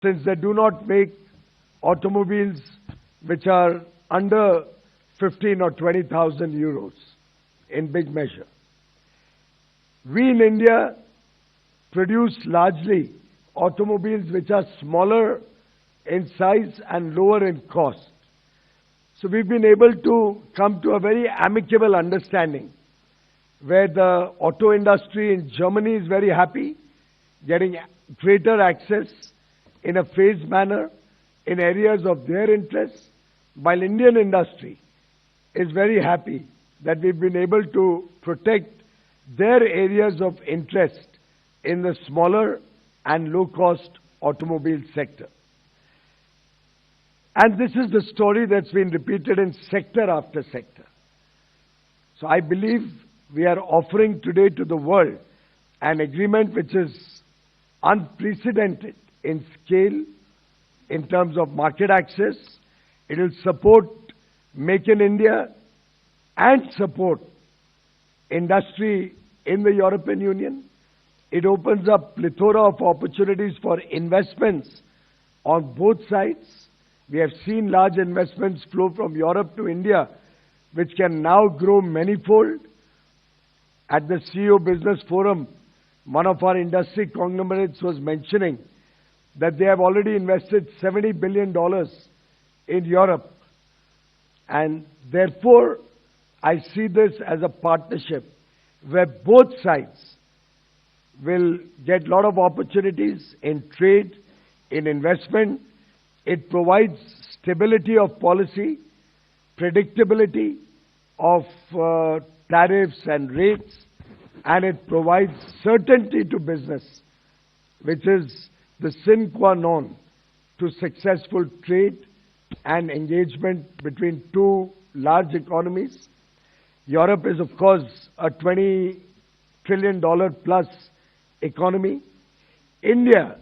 since they do not make automobiles which are under 15 or 20,000 euros in big measure. We in India produce largely automobiles which are smaller in size and lower in cost. So we've been able to come to a very amicable understanding where the auto industry in Germany is very happy, getting greater access in a phased manner in areas of their interest, while Indian industry is very happy that we've been able to protect their areas of interest in the smaller and low-cost automobile sector. And this is the story that's been repeated in sector after sector. So I believe we are offering today to the world an agreement which is unprecedented in scale, in terms of market access. It will support Make in India and support industry in the European Union. It opens up plethora of opportunities for investments on both sides. We have seen large investments flow from Europe to India, which can now grow manifold. At the CEO Business Forum, one of our industry conglomerates was mentioning that they have already invested $70 billion in Europe. And therefore, I see this as a partnership where both sides will get a lot of opportunities in trade, in investment. It provides stability of policy, predictability of tariffs and rates, and it provides certainty to business, which is the sine qua non to successful trade and engagement between two large economies. Europe is, of course, a $20 trillion plus economy. India,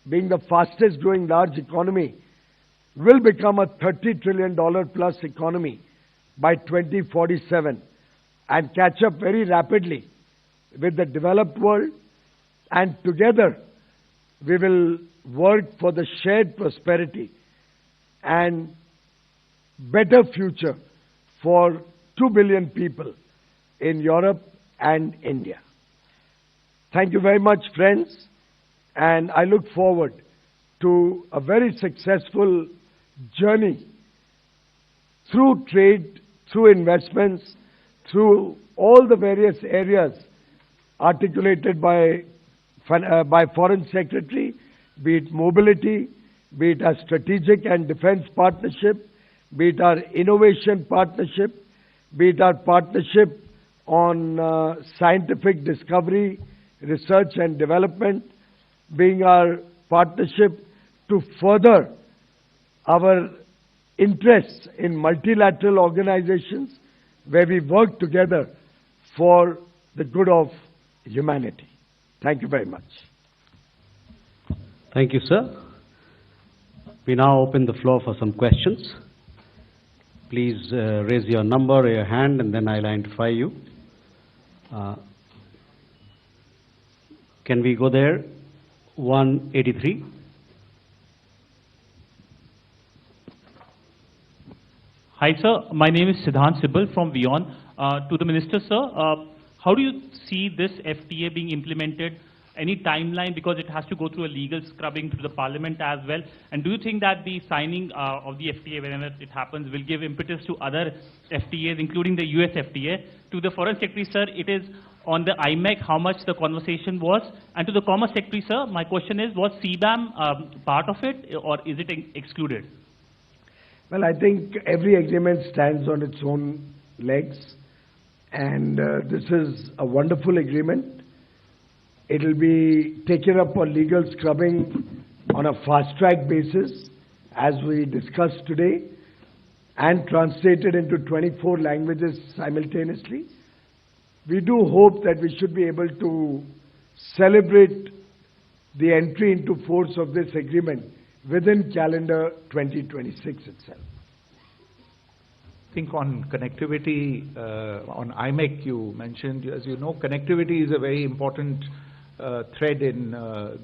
being the fastest growing large economy, will become a $30 trillion plus economy by 2047 and catch up very rapidly with the developed world, and together we will work for the shared prosperity and better future for 2 billion people in Europe and India. Thank you very much, friends, and I look forward to a very successful journey through trade, through investments, through all the various areas articulated by Foreign Secretary, be it mobility, be it our strategic and defense partnership, be it our innovation partnership, be it our partnership on scientific discovery, research and development, being our partnership to further our interests in multilateral organizations where we work together for the good of humanity. Thank you very much. Thank you, sir. We now open the floor for some questions. Please raise your number or your hand and then I'll identify you. Can we go there? 183. Hi, sir. My name is Siddhant Sibal from WION. To the Minister, sir, how do you see this FTA being implemented? Any timeline, because it has to go through a legal scrubbing through the Parliament as well? And do you think that the signing of the FTA, whenever it happens, will give impetus to other FTAs, including the US FTA? To the Foreign Secretary, sir, it is on the IMEC, how much the conversation was? And to the Commerce Secretary, sir, my question is, was CBAM part of it, or is it excluded? Well, I think every agreement stands on its own legs, and this is a wonderful agreement. It will be taken up for legal scrubbing on a fast-track basis, as we discussed today, and translated into 24 languages simultaneously. We do hope that we should be able to celebrate the entry into force of this agreement within calendar 2026 itself. I think on connectivity, on IMEC you mentioned, as you know, connectivity is a very important thread in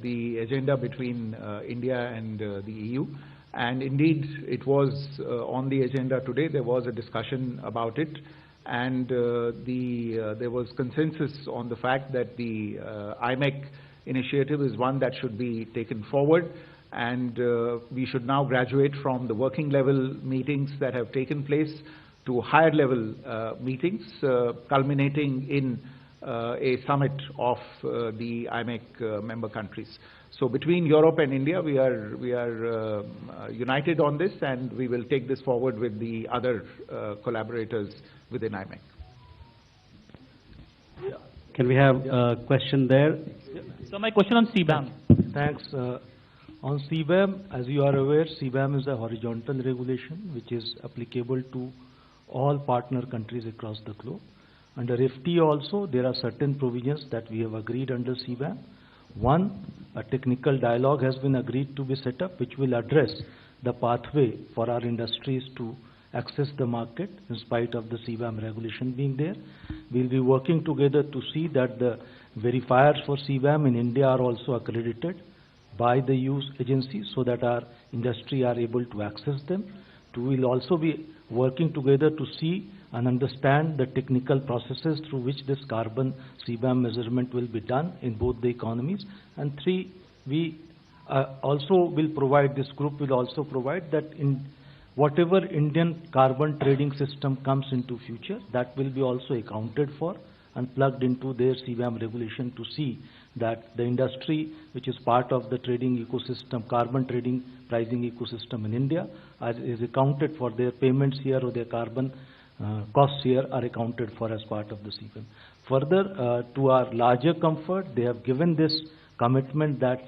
the agenda between India and the EU. And indeed, it was on the agenda today. There was a discussion about it, and there was consensus on the fact that the IMEC initiative is one that should be taken forward, and we should now graduate from the working level meetings that have taken place to higher level meetings, culminating in a summit of the IMEC member countries. So between Europe and India, we are united on this, and we will take this forward with the other collaborators within IMEC. Can we have a question there? So my question on CBAM. Thanks. On CBAM, as you are aware, CBAM is a horizontal regulation which is applicable to all partner countries across the globe. Under FTA also, there are certain provisions that we have agreed under CBAM. One, a technical dialogue has been agreed to be set up, which will address the pathway for our industries to access the market in spite of the CBAM regulation being there. We'll be working together to see that the verifiers for CBAM in India are also accredited by the EU agencies so that our industry are able to access them. We will also be working together to see and understand the technical processes through which this carbon CBAM measurement will be done in both the economies. And three, we also will provide, this group will also provide that in whatever Indian carbon trading system comes into future, that will be also accounted for and plugged into their CBAM regulation to see that the industry, which is part of the trading ecosystem, carbon trading pricing ecosystem in India, is accounted for. Their payments here or their carbon costs here are accounted for as part of the CBAM. Further, to our larger comfort, they have given this commitment that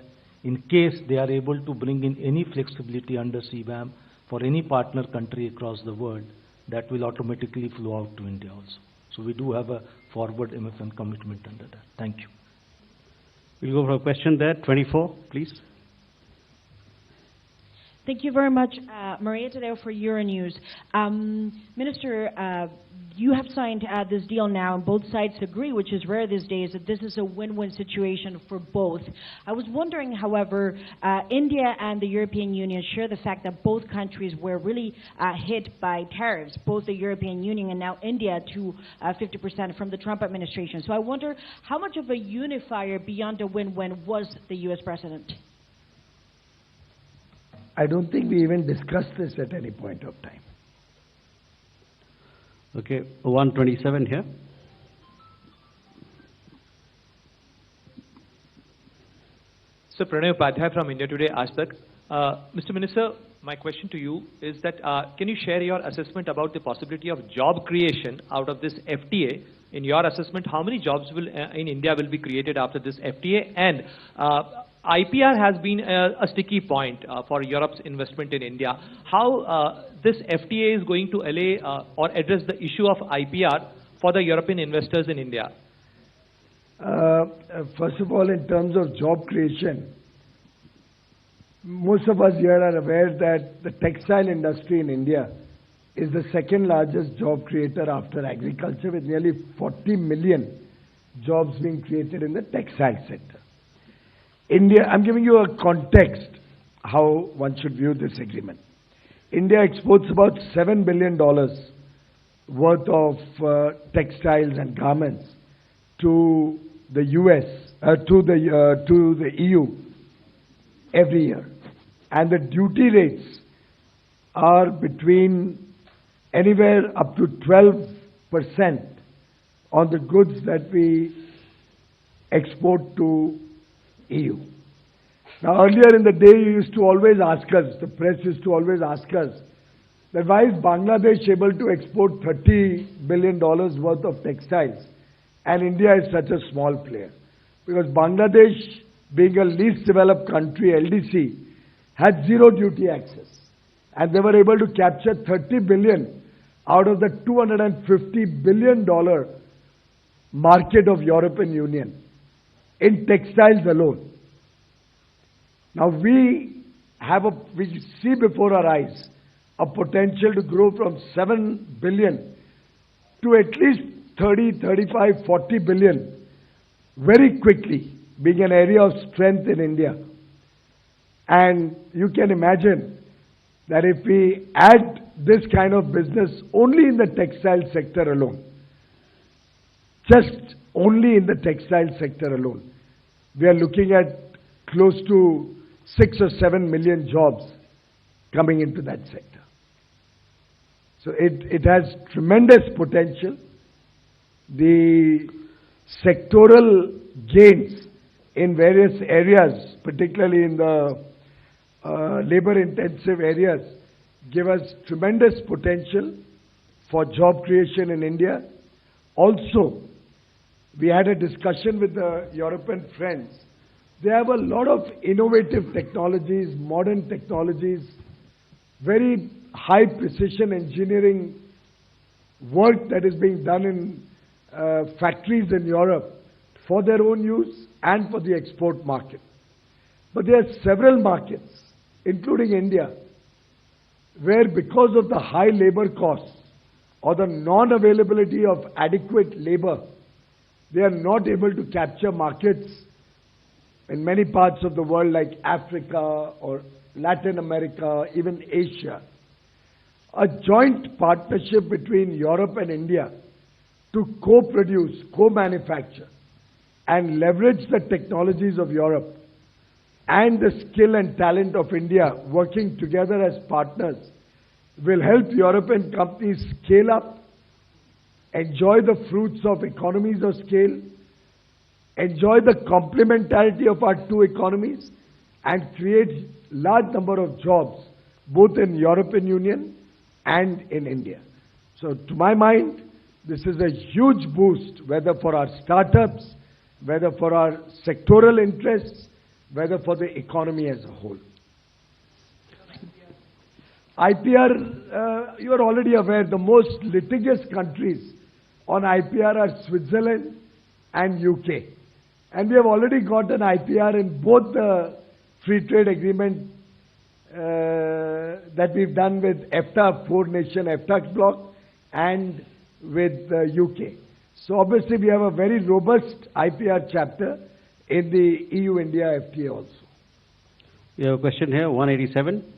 in case they are able to bring in any flexibility under CBAM for any partner country across the world, that will automatically flow out to India also. So we do have a forward MFN commitment under that. Thank you. We'll go for a question there. 24, please. Thank you very much, Maria Tadeo for Euronews. Minister, you have signed this deal now, and both sides agree, which is rare these days, that this is a win-win situation for both. I was wondering, however, India and the European Union share the fact that both countries were really hit by tariffs, both the European Union and now India to 50% from the Trump administration. So I wonder how much of a unifier beyond a win-win was the U.S. president? I don't think we even discussed this at any point of time. Okay, 127 here. So Pranay Upadhyay from India Today asked that, Mr. Minister, my question to you is that can you share your assessment about the possibility of job creation out of this FTA? In your assessment, how many jobs will in India will be created after this FTA? And IPR has been a sticky point for Europe's investment in India. How this FTA is going to allay or address the issue of IPR for the European investors in India? First of all, in terms of job creation, most of us here are aware that the textile industry in India is the second largest job creator after agriculture, with nearly 40 million jobs being created in the textile sector. India, I'm giving you a context how one should view this agreement. India exports about $7 billion worth of textiles and garments to the US, to the EU every year. And the duty rates are between anywhere up to 12% on the goods that we export to EU. Now, earlier in the day, you used to always ask us, the press used to always ask us, that why is Bangladesh able to export $30 billion worth of textiles and India is such a small player? Because Bangladesh, being a least developed country, LDC, had zero duty access. And they were able to capture $30 billion out of the $250 billion market of European Union in textiles alone. Now we see before our eyes a potential to grow from 7 billion to at least 30, 35, 40 billion very quickly being an area of strength in India. And you can imagine that if we add this kind of business only in the textile sector alone, just only in the textile sector alone, we are looking at close to 6 or 7 million jobs coming into that sector. So it has tremendous potential. The sectoral gains in various areas, particularly in the labor-intensive areas, give us tremendous potential for job creation in India. Also, we had a discussion with the European friends. They have a lot of innovative technologies, modern technologies, very high precision engineering work that is being done in factories in Europe for their own use and for the export market. But there are several markets, including India, where because of the high labor costs or the non-availability of adequate labor, they are not able to capture markets in many parts of the world like Africa or Latin America, even Asia. A joint partnership between Europe and India to co-produce, co-manufacture and leverage the technologies of Europe and the skill and talent of India working together as partners will help European companies scale up, enjoy the fruits of economies of scale, enjoy the complementarity of our two economies, and create large number of jobs both in European Union and in India. So to my mind, this is a huge boost, whether for our startups, whether for our sectoral interests, whether for the economy as a whole. IPR, you are already aware, the most litigious countries on IPR are Switzerland and UK. And we have already got an IPR in both the free trade agreement that we've done with EFTA, four-nation EFTA bloc, and with the UK. So obviously we have a very robust IPR chapter in the EU-India FTA also. We have a question here, 187.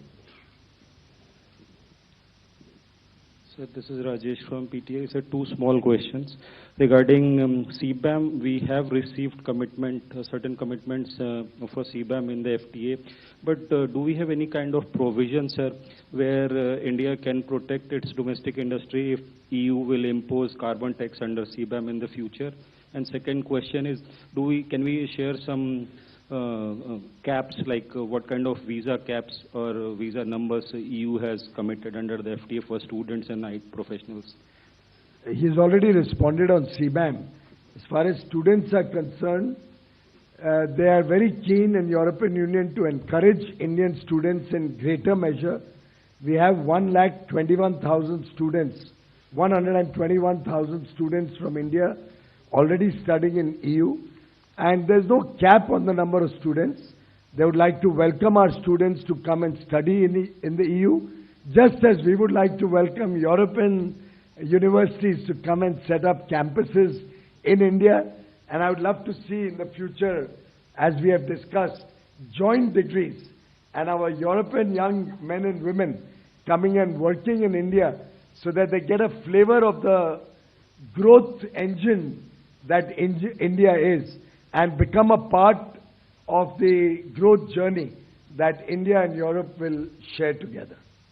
Sir, this is Rajesh from PTA. Sir, two small questions. Regarding CBAM, we have received commitment, certain commitments for CBAM in the FTA. But do we have any kind of provision, sir, where India can protect its domestic industry if EU will impose carbon tax under CBAM in the future? And second question is, can we share some caps, like what kind of visa caps or visa numbers EU has committed under the FTA for students and IT professionals? He's already responded on CBAM. As far as students are concerned, they are very keen in European Union to encourage Indian students in greater measure. We have 121,000 students, 121,000 students from India already studying in EU. And there's no cap on the number of students. They would like to welcome our students to come and study in the EU, just as we would like to welcome European universities to come and set up campuses in India. And I would love to see in the future, as we have discussed, joint degrees and our European young men and women coming and working in India so that they get a flavor of the growth engine that India is, and become a part of the growth journey that India and Europe will share together.